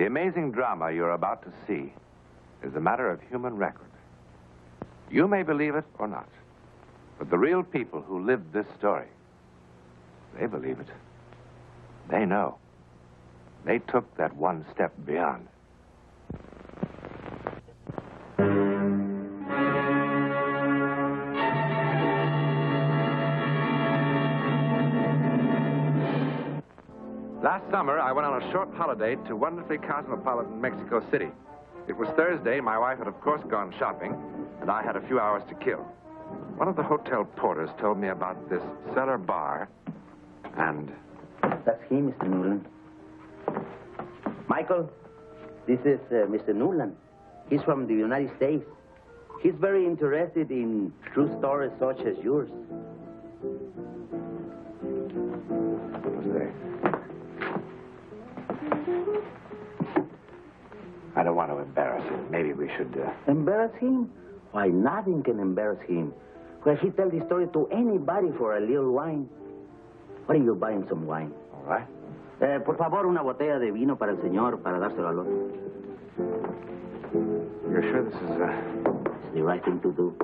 amazing drama you're about to see is a matter of human record. You may believe it or not, but the real people who lived this story, they believe it. They know. They took that one step beyond. Last summer, I went on a short holiday to wonderfully cosmopolitan Mexico City. It was Thursday. My wife had, of course, gone shopping, and I had a few hours to kill. One of the hotel porters told me about this cellar bar, and... That's him, Mr. Newland. Michael, this is Mr. Newland. He's from the United States. He's very interested in true stories such as yours. I don't want to embarrass him. Maybe we should... Embarrass him? Why, nothing can embarrass him. Well, he tells the story to anybody for a little wine. Why don't you buy him some wine? All right. Por favor, una botella de vino para el señor, para dárselo al otro. You're sure this is, It's the right thing to do.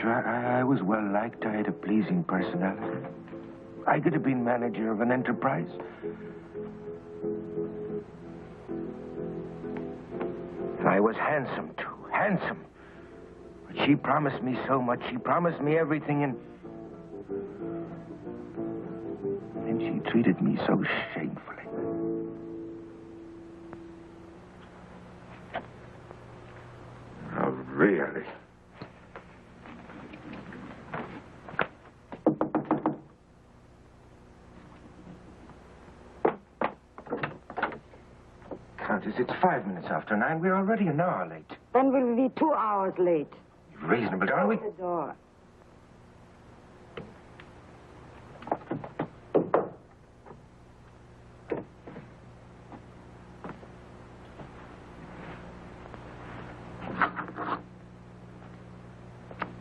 I was well liked. I had a pleasing personality. I could have been manager of an enterprise. And I was handsome, too. Handsome. But she promised me so much. She promised me everything, and then she treated me so shamefully. Oh, really? Countess, it's 5 minutes after 9. We're already an hour late. Then we'll be 2 hours late. Reasonable, darling. We... Open the door.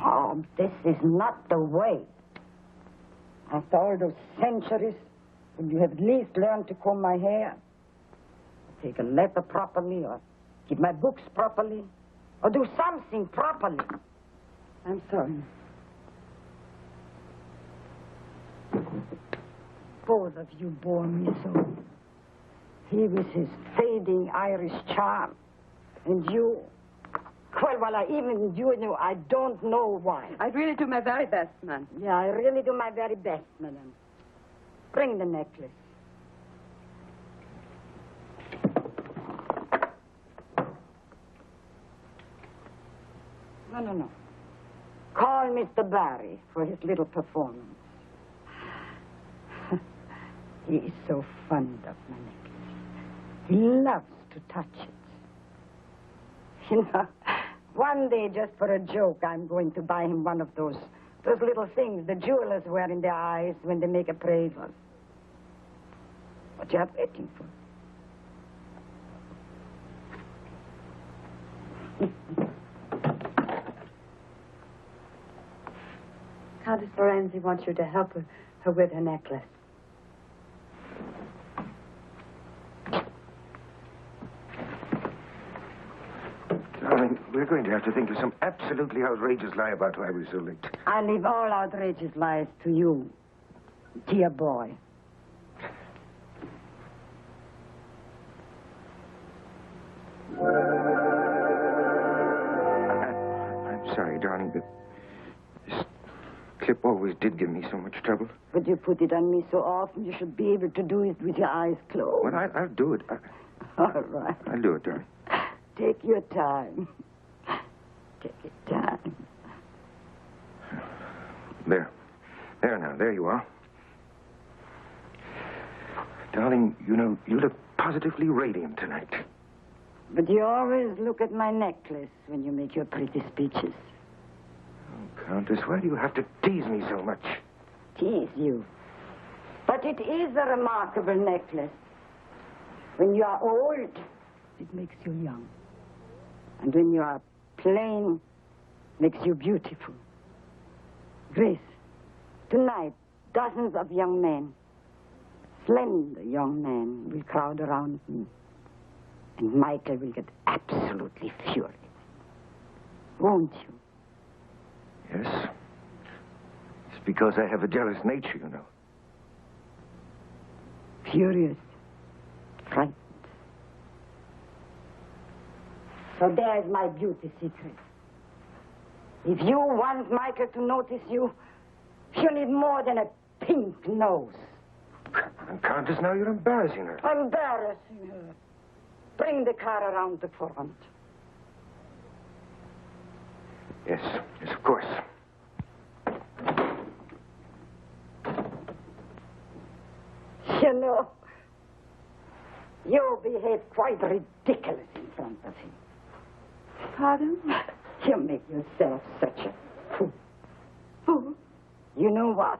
Oh, this is not the way. After all those centuries, would you have at least learned to comb my hair? Take a letter properly, or keep my books properly, or do something properly. I'm sorry. Both of you bore me so. He with his fading Irish charm, and you... Well, even you knew, I don't know why. I really do my very best, man. Yeah, I really do my very best, madam. Bring the necklace. No. Call Mr. Barry for his little performance. He is so fond of my necklace. He loves to touch it. You know, one day, just for a joke, I'm going to buy him one of those little things the jewelers wear in their eyes when they make appraisals. What you are waiting for? Countess Lorenzi wants you to help her with her necklace. Darling, we're going to have to think of some absolutely outrageous lie about why we're so late. I leave all outrageous lies to you, dear boy. I'm sorry, darling, but this clip always did give me so much trouble. But you put it on me so often, you should be able to do it with your eyes closed. Well, I'll do it. All right. I'll do it, darling. Take your time. Take your time. There. There now. There you are. Darling, you know, you look positively radiant tonight. But you always look at my necklace when you make your pretty speeches. Oh, Countess, why do you have to tease me so much? Tease you. But it is a remarkable necklace. When you are old, it makes you young. And when you are plain, makes you beautiful. Grace, tonight, dozens of young men, slender young men, will crowd around me. And Michael will get absolutely furious. Won't you? Yes. It's because I have a jealous nature, you know. Furious. Frightened. So there's my beauty secret. If you want Michael to notice you, you need more than a pink nose. And Countess, now you're embarrassing her. Embarrassing her. Bring the car around the front. Yes, yes, of course. You know, you behave quite ridiculous in front of him. Pardon? You make yourself such a fool. Fool? You know what?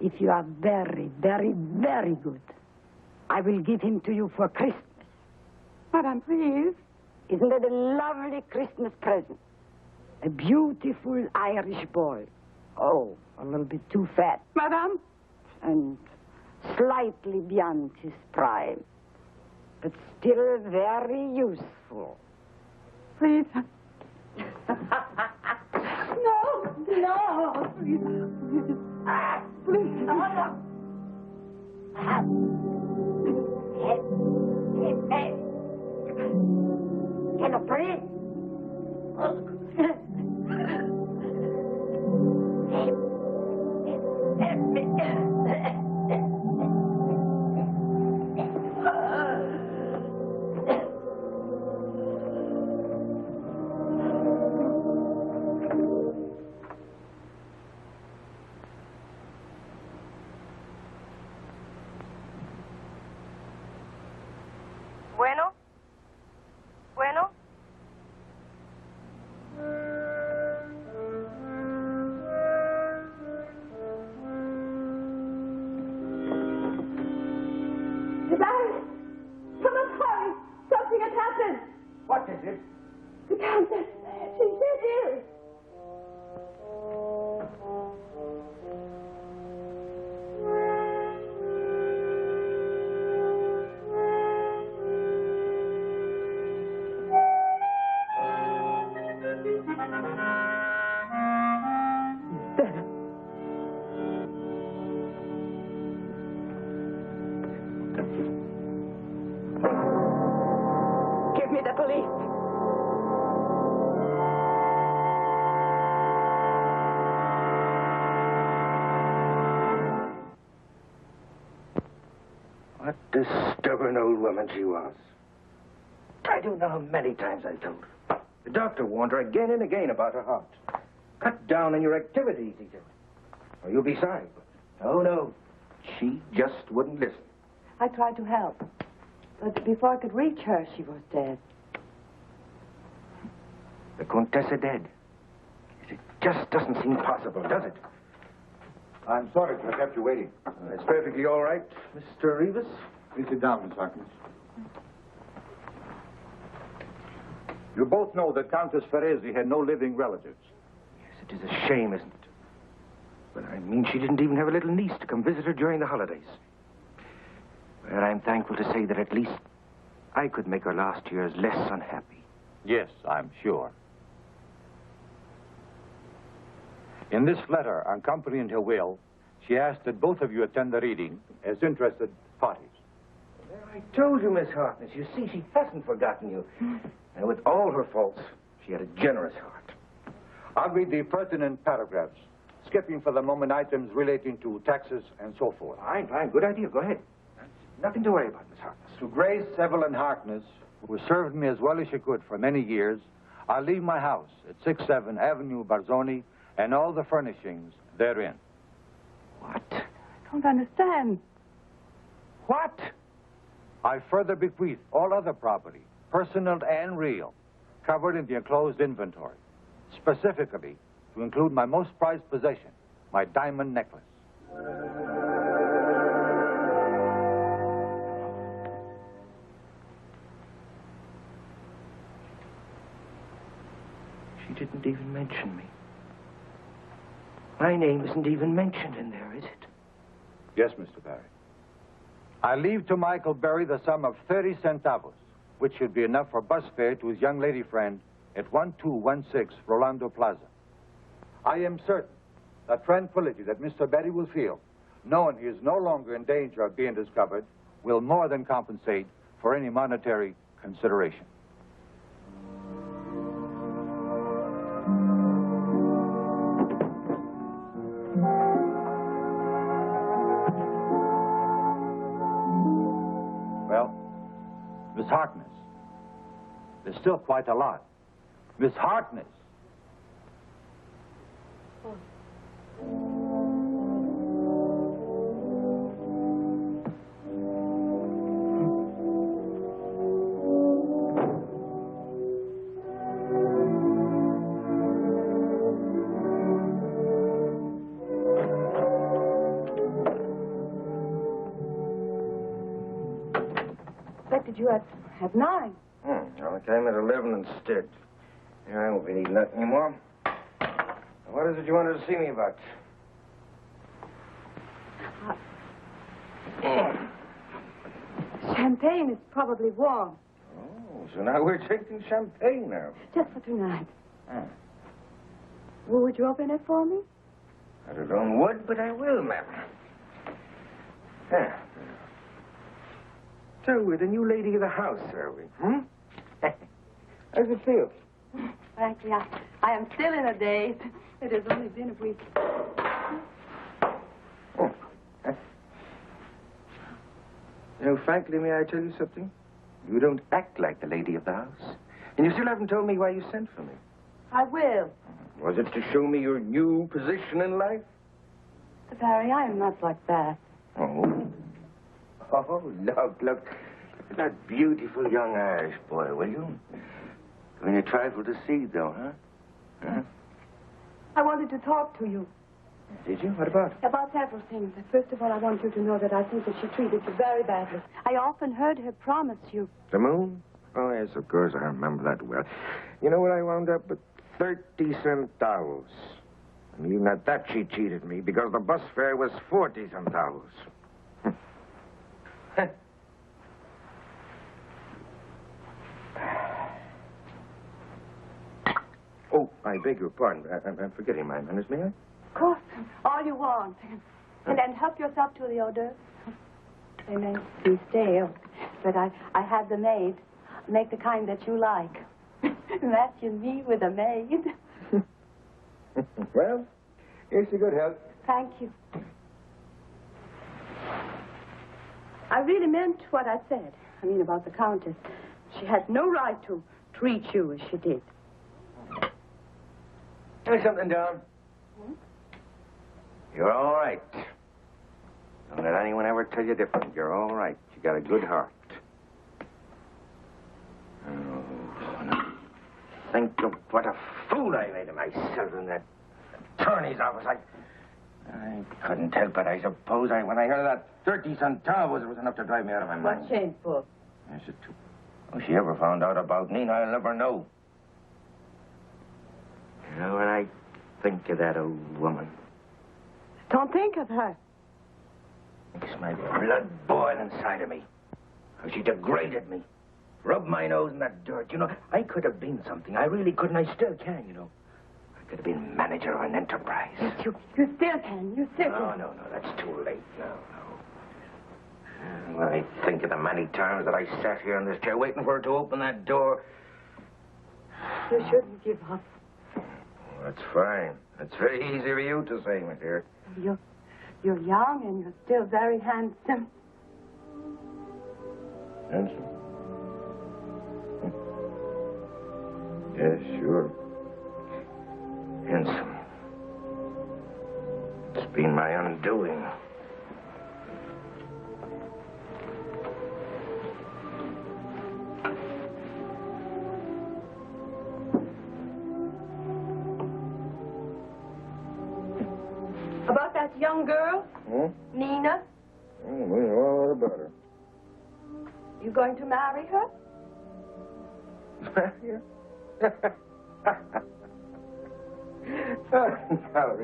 If you are very, very, very good, I will give him to you for Christmas. Madame, please. Isn't it a lovely Christmas present? A beautiful Irish boy. Oh, a little bit too fat. Madame? And slightly beyond his prime. But still very useful. Please. No, no. Please. Please. Can you breathe? Bueno? Bueno? Goodbye. Someone's hurry. Something has happened. What is it? The Countess. She's dead ill. Give me the police. What a stubborn old woman she was. I don't know how many times I told her. The doctor warned her again and again about her heart. Cut down on your activities, he said, or you'll be sorry. But no. She just wouldn't listen. I tried to help. But before I could reach her, she was dead. The Countess dead. It just doesn't seem possible, does it? I'm sorry to have kept you waiting. It's perfectly all right, Mr. Rivas. Please sit down, Miss Harkness. You both know that Countess Ferresi had no living relatives. Yes, it is a shame, isn't it? But I mean, she didn't even have a little niece to come visit her during the holidays. Well, I'm thankful to say that at least I could make her last years less unhappy. Yes, I'm sure. In this letter accompanying her will, she asked that both of you attend the reading as interested parties. Well, I told you, Miss Harkness. You see, she hasn't forgotten you. And with all her faults, she had a generous heart. I'll read the pertinent paragraphs, skipping for the moment items relating to taxes and so forth. Fine. Good idea. Go ahead. Nothing to worry about, Miss Harkness. To Grace Evelyn Harkness, who served me as well as she could for many years, I'll leave my house at 67 Avenue Barzoni and all the furnishings therein. What? I don't understand. What? I further bequeath all other property personal and real, covered in the enclosed inventory, specifically to include my most prized possession, my diamond necklace. She didn't even mention me. My name isn't even mentioned in there, is it? Yes, Mr. Barry. I leave to Michael Berry the sum of 30 centavos, which should be enough for bus fare to his young lady friend at 1216 Rolando Plaza. I am certain the tranquility that Mr. Berry will feel, knowing he is no longer in danger of being discovered, will more than compensate for any monetary consideration. Well, Miss Harkness, there's still quite a lot. Miss Harkness. Expected you at 9. Well, I came at 11 instead. Yeah, I won't be needing that anymore. What is it you wanted to see me about? Champagne is probably warm. Oh, so now we're drinking champagne now. Just for tonight. Well, would you open it for me? I don't would, but I will, ma'am. Yeah. So we're the new lady of the house, are we? How's it feel? Frankly, I am still in a daze. It has only been a week. You know, frankly, may I tell you something? You don't act like the lady of the house. And you still haven't told me why you sent for me. I will. Was it to show me your new position in life? Mr. Barry, I am not like that. Oh. Oh, look. Look at that beautiful young Irish boy, will you? I mean, a trifle to see, though, huh? I wanted to talk to you. Did you? What about? About several things. First of all, I want you to know that I think that she treated you very badly. I often heard her promise you. The moon? Oh, yes, of course, I remember that well. You know what I wound up with? 30 centavos. And even at that, she cheated me because the bus fare was 40 centavos. Oh, I beg your pardon. I'm forgetting my manners, may I? Of course. All you want. And then help yourself to the hors d'oeuvres. They may be stale, but I have the maid. Make the kind that you like. Matching me with a maid. Well, here's your good health. Thank you. I really meant what I said. I mean, about the Countess. She had no right to treat you as she did. Tell me something, Don. You're all right. Don't let anyone ever tell you different. You're all right. You got a good heart. Oh, think of what a fool I made of myself in that attorney's office. I couldn't help it, I suppose. When I heard that 30 centavos, it was enough to drive me out of my mind. What shameful. Yes, it too. If she ever found out about me, I'll never know. You know, when I think of that old woman, Don't think of her. makes my blood boil inside of me. How she degraded me. Rubbed my nose in that dirt. You know, I could have been something. I really could, and I still can, you know. I could have been manager of an enterprise. Yes, you still can. You still can. No, that's too late now. When I think of the many times that I sat here in this chair waiting for her to open that door. You shouldn't give up. That's fine. It's very easy for you to say, my dear. You're young and you're still very handsome. Handsome? Yes, sure. Handsome. It's been my undoing. that young girl? Hmm? Nina? We know all about her. You going to marry her? Marry her? No,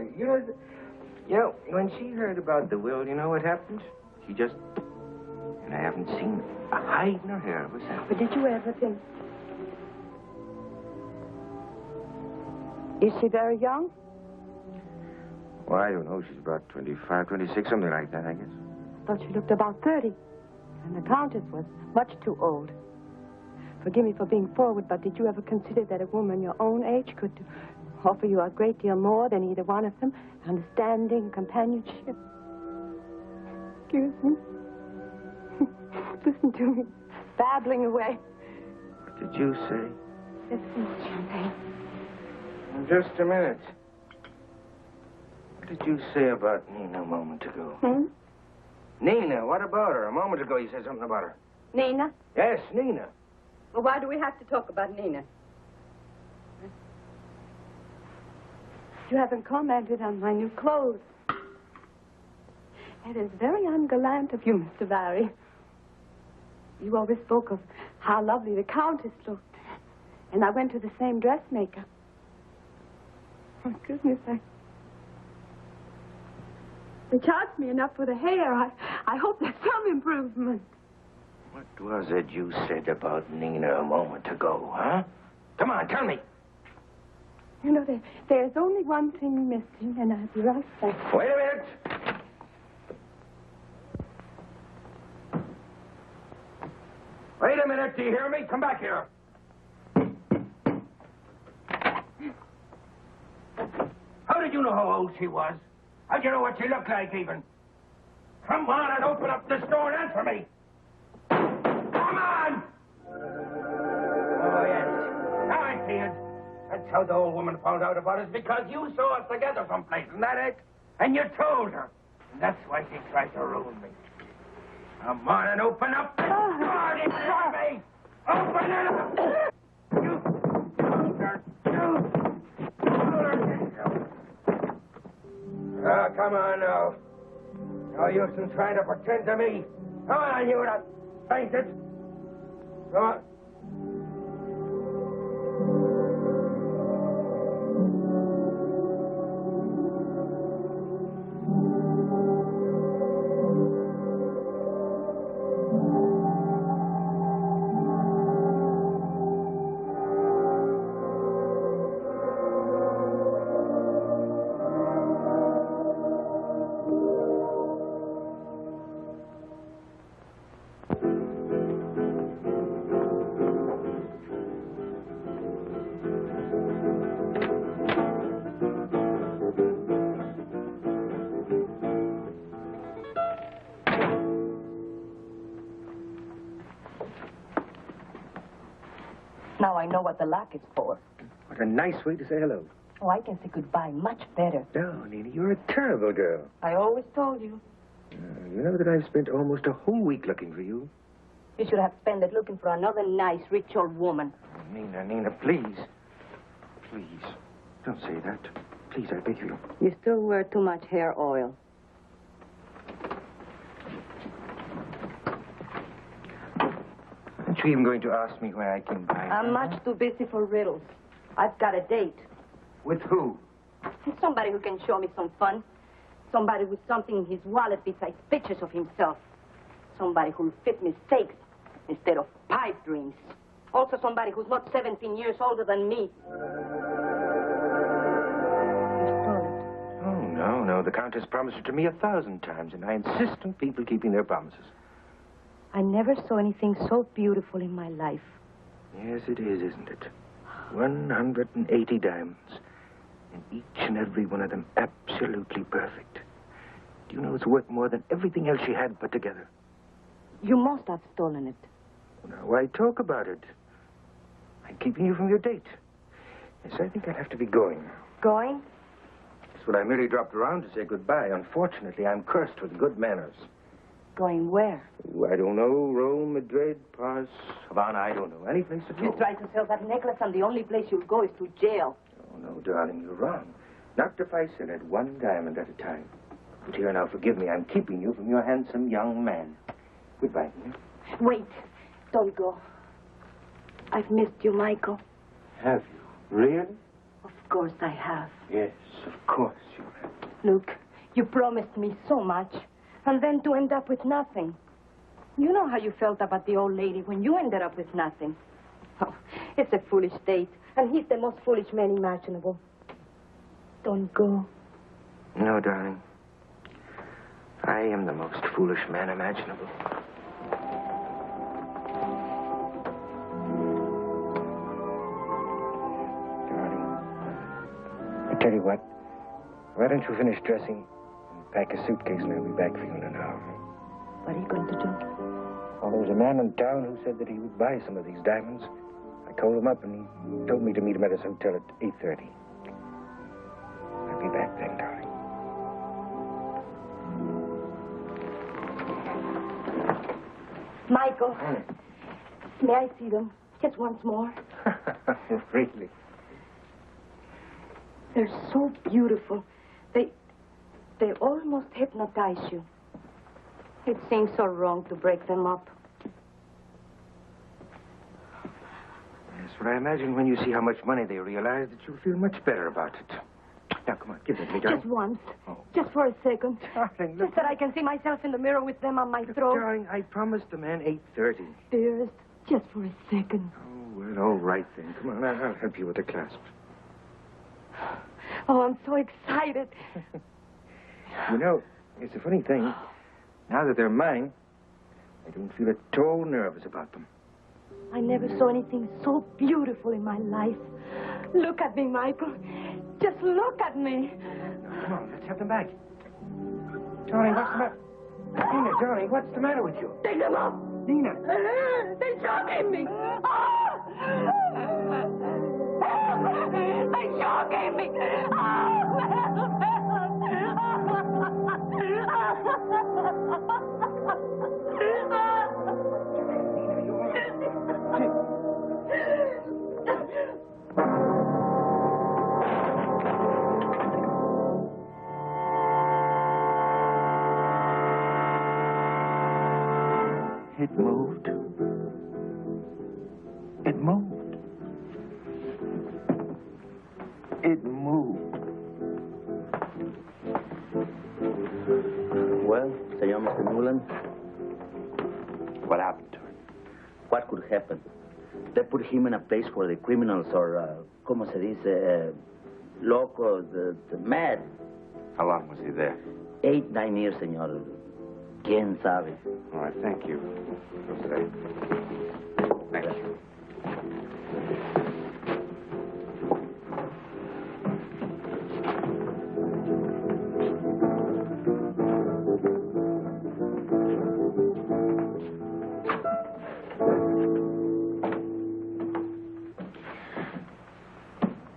you know, when she heard about the will, you know what happened? She just... And I haven't seen a hide nor hair of her since. But did you ever think... Is she very young? Well, I don't know. She's about 25, 26, something like that, I guess. I thought she looked about 30. And the Countess was much too old. Forgive me for being forward, but did you ever consider that a woman your own age could offer you a great deal more than either one of them? Understanding, companionship. Excuse me. Listen to me. Babbling away. What did you say? Listen, Champagne. Just a minute. What did you say about Nina a moment ago? Nina, what about her? A moment ago you said something about her. Nina? Yes, Nina. Well, why do we have to talk about Nina? You haven't commented on my new clothes. It is very ungallant of you, Mr. Barry. You always spoke of how lovely the Countess looked. And I went to the same dressmaker. Oh, goodness, they charged me enough for the hair. I hope there's some improvement. What was it you said about Nina a moment ago, huh? Come on, tell me. You know, there's only one thing missing, and I'll be right back. Wait a minute. Wait a minute, do you hear me? Come back here. How did you know how old she was? How'd you know what she looked like, even? Come on and open up this door and answer me. Come on! Oh, yes. Now I see it. That's how the old woman found out about us, because you saw us together someplace, isn't that it? And you told her. And that's why she tried to ruin me. Come on and open up this door, did you hear me? Open it up! You bastard! Come on now. No use in trying to pretend to me. Come on, you not fainted. Come on. Now I know what the lock is for. What a nice way to say hello. Oh, I can say goodbye much better. No, Nina, you're a terrible girl. I always told you. You know that I've spent almost a whole week looking for you? You should have spent it looking for another nice, rich old woman. Nina, please. Please. Don't say that. Please, I beg you. You still wear too much hair oil. Aren't you even going to ask me where I can buy I'm much too busy for riddles. I've got a date. With who? Somebody who can show me some fun. Somebody with something in his wallet besides pictures of himself. Somebody who'll fit mistakes instead of pipe dreams. Also somebody who's not 17 years older than me. Oh, no. The Countess promised it to me 1,000 times, and I insist on people keeping their promises. I never saw anything so beautiful in my life. Yes, it is, isn't it? 180 diamonds. And each and every one of them absolutely perfect. Do you know it's worth more than everything else she had put together? You must have stolen it. Now, why talk about it? I'm keeping you from your date. Yes, I think I'll have to be going now. Going? That's what I merely dropped around to say goodbye. Unfortunately, I'm cursed with good manners. Going where? Oh, I don't know. Rome, Madrid, Paris, Havana, I don't know. Any place at all. You try to sell that necklace, and the only place you'll go is to jail. Oh, no, darling, you're wrong. Not if I sell it one diamond at a time. But here now, forgive me. I'm keeping you from your handsome young man. Goodbye. Wait. Don't go. I've missed you, Michael. Have you? Really? Of course I have. Yes, of course you have. Luke, you promised me so much, and then to end up with nothing. You know how you felt about the old lady when you ended up with nothing. Oh, it's a foolish date, and he's the most foolish man imaginable. Don't go. No, darling. I am the most foolish man imaginable. Darling, I tell you what. Why don't you finish dressing and pack a suitcase and I'll be back for you in an hour. What are you going to do? Oh, there was a man in town who said that he would buy some of these diamonds. I called him up and he told me to meet him at his hotel at 8:30. I'll be back then, darling. Michael, may I see them just once more? Really? They're so beautiful. They almost hypnotize you. It seems so wrong to break them up. Yes, but I imagine when you see how much money they realize that you'll feel much better about it. Now, come on, give them to me, darling. Just once. Oh. Just for a second. Darling, look. Just that I can see myself in the mirror with them on my throat. Darling, I promised the man 8:30. Dearest, just for a second. Oh, well, all right then. Come on, I'll help you with the clasp. Oh, I'm so excited. You know, it's a funny thing. Now that they're mine, I don't feel at all nervous about them. I never saw anything so beautiful in my life. Look at me, Michael. Just look at me. Now, come on, let's have them back. Darling, what's the matter? Nina, darling, what's the matter with you? Take them off. Nina. They're shocking me. They're shocking me. It moved. It moved. It moved. Well, Senor Mr. Newland, What happened to her? what could happen? They put him in a place for the criminals or, como se dice, locos, the mad. How long was he there? 8, 9 years, senor. ¿Quién sabe? All right, thank you. Jose. Thank you.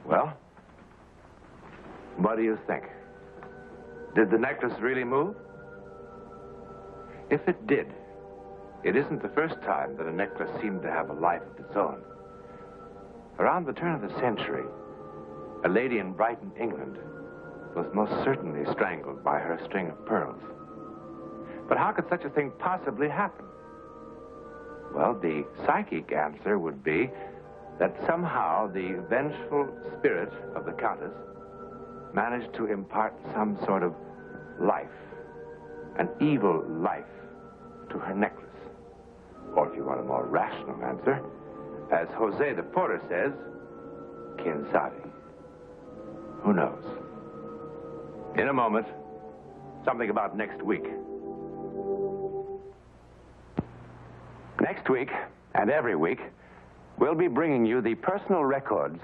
Well, what do you think? Did the necklace really move? If it did, it isn't the first time that a necklace seemed to have a life of its own. Around the turn of the century, a lady in Brighton, England, was most certainly strangled by her string of pearls. But how could such a thing possibly happen? Well, the psychic answer would be that somehow the vengeful spirit of the Countess managed to impart some sort of life, an evil life, to her necklace. Or if you want a more rational answer, as Jose the porter says, quien sabe? Who knows? In a moment, something about next week. Next week, and every week, we'll be bringing you the personal records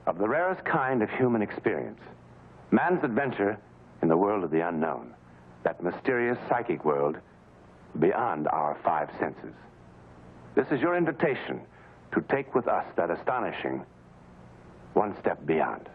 of the rarest kind of human experience. Man's adventure in the world of the unknown. That mysterious psychic world beyond our 5 senses. This is your invitation to take with us that astonishing one step beyond.